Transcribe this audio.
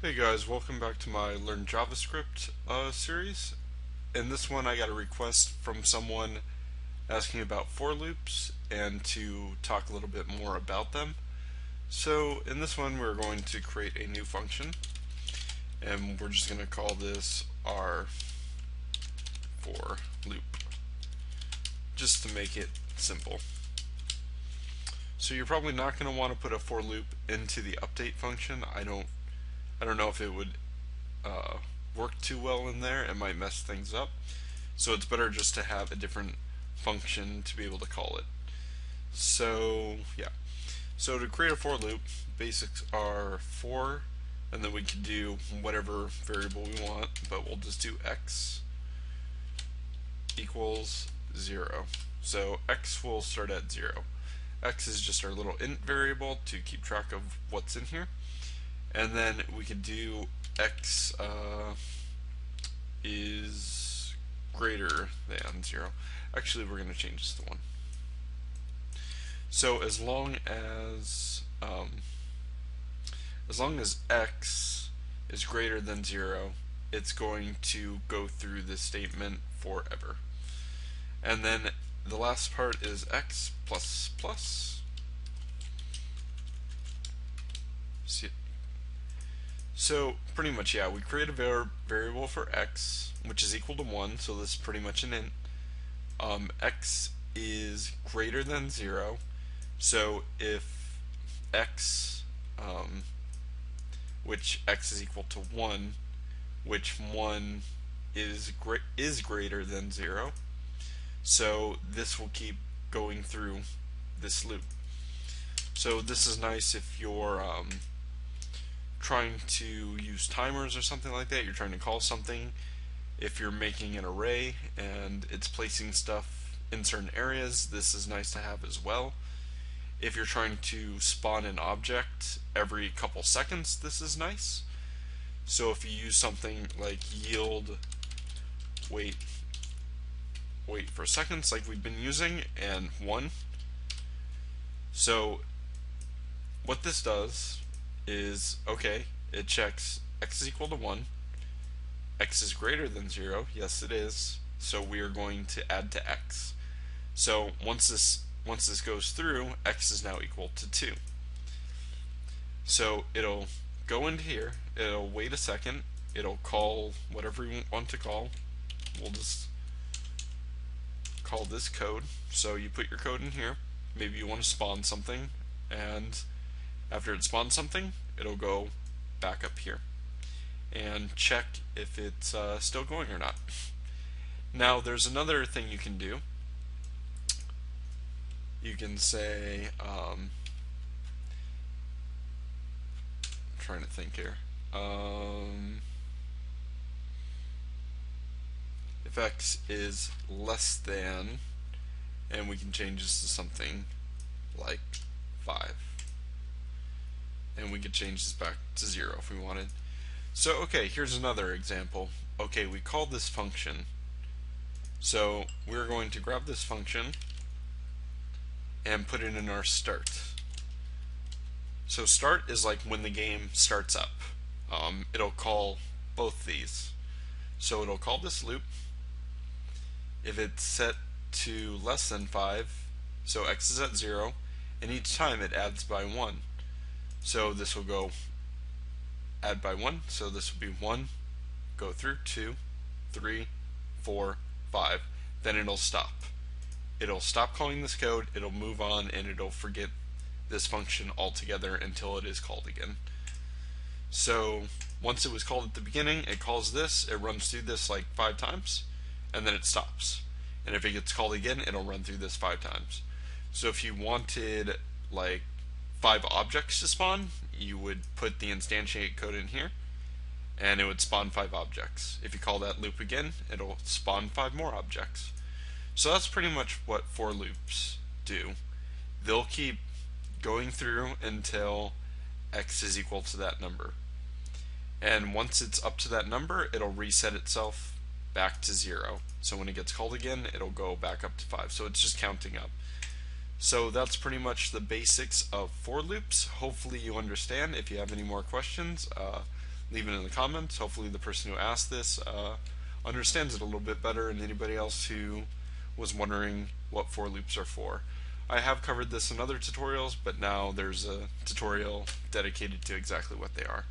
Hey guys, welcome back to my Learn JavaScript series. In this one I got a request from someone asking about for loops and to talk a little bit more about them. So in this one we're going to create a new function and we're just going to call this our for loop just to make it simple. So you're probably not going to want to put a for loop into the update function. I don't know if it would work too well in there. It might mess things up. So it's better just to have a different function to be able to call it. So yeah. So to create a for loop, basics are for, and then we can do whatever variable we want, but we'll just do x equals 0. So x will start at 0. X is just our little int variable to keep track of what's in here. And then we could do x is greater than 0. Actually, we're going to change this to 1. So as long as x is greater than 0, it's going to go through this statement forever. And then the last part is x plus plus. So pretty much, yeah, we create a variable for x, which is equal to 1, so this is pretty much an int. X is greater than 0, so if x, which x is equal to 1, which 1 is greater than 0, so this will keep going through this loop. So this is nice if you're trying to use timers or something like that. You're trying to call something. If you're making an array and it's placing stuff in certain areas, this is nice to have as well. If you're trying to spawn an object every couple seconds, this is nice. So if you use something like yield wait for seconds like we've been using and 1. So what this does is, okay, it checks x is equal to 1, x is greater than 0, yes it is, so we are going to add to x. So once this goes through, x is now equal to 2. So it'll go into here, it'll wait a second, it'll call whatever you want to call. We'll just call this code. So you put your code in here, maybe you want to spawn something, and after it spawns something, it'll go back up here and check if it's still going or not. Now there's another thing you can do. You can say, trying to think here, if x is less than, and we can change this to something like 5. And we could change this back to 0 if we wanted. So okay, here's another example. Okay, we called this function. So we're going to grab this function and put it in our start. So start is like when the game starts up. It'll call both these. So it'll call this loop. If it's set to less than 5, so x is at 0, and each time it adds by 1. So this will go add by 1, so this will be 1, go through 2, 3, 4, 5, then it'll stop. It'll stop calling this code, it'll move on, and it'll forget this function altogether until it is called again. So once it was called at the beginning, it calls this, it runs through this like 5 times, and then it stops. And if it gets called again, it'll run through this 5 times. So if you wanted like 5 objects to spawn, you would put the instantiate code in here and it would spawn 5 objects. If you call that loop again, it'll spawn 5 more objects. So that's pretty much what for loops do. They'll keep going through until x is equal to that number. And once it's up to that number, it'll reset itself back to 0. So when it gets called again, it'll go back up to 5. So it's just counting up. So that's pretty much the basics of for loops. Hopefully you understand. If you have any more questions, leave it in the comments. Hopefully the person who asked this understands it a little bit better, and anybody else who was wondering what for loops are for. I have covered this in other tutorials, but now there's a tutorial dedicated to exactly what they are.